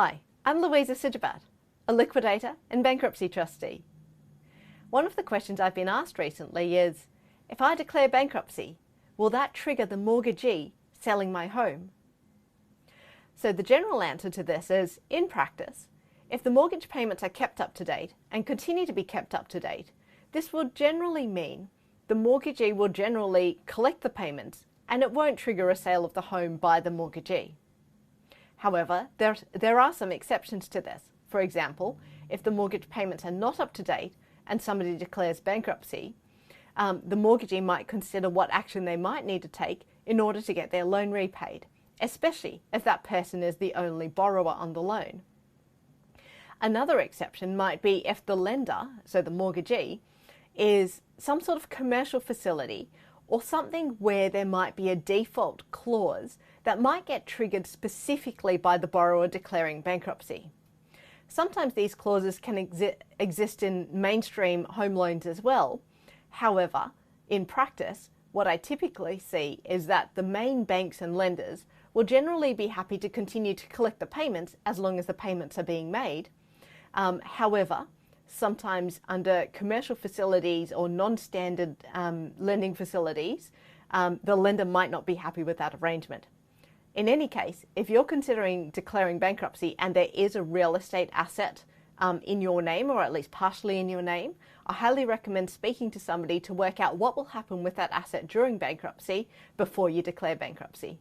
Hi, I'm Louisa Sijabat, a liquidator and bankruptcy trustee. One of the questions I've been asked recently is, if I declare bankruptcy, will that trigger the mortgagee selling my home? So the general answer to this is, in practice, if the mortgage payments are kept up to date and continue to be kept up to date, this will generally mean the mortgagee will generally collect the payments and it won't trigger a sale of the home by the mortgagee. However, there are some exceptions to this. For example, if the mortgage payments are not up to date and somebody declares bankruptcy, the mortgagee might consider what action they might need to take in order to get their loan repaid, especially if that person is the only borrower on the loan. Another exception might be if the lender, so the mortgagee, is some sort of commercial facility or something where there might be a default clause that might get triggered specifically by the borrower declaring bankruptcy. Sometimes these clauses can exist in mainstream home loans as well. However, in practice, what I typically see is that the main banks and lenders will generally be happy to continue to collect the payments as long as the payments are being made. However, sometimes under commercial facilities or non-standard lending facilities, the lender might not be happy with that arrangement. In any case, if you're considering declaring bankruptcy and there is a real estate asset in your name, or at least partially in your name, I highly recommend speaking to somebody to work out what will happen with that asset during bankruptcy before you declare bankruptcy.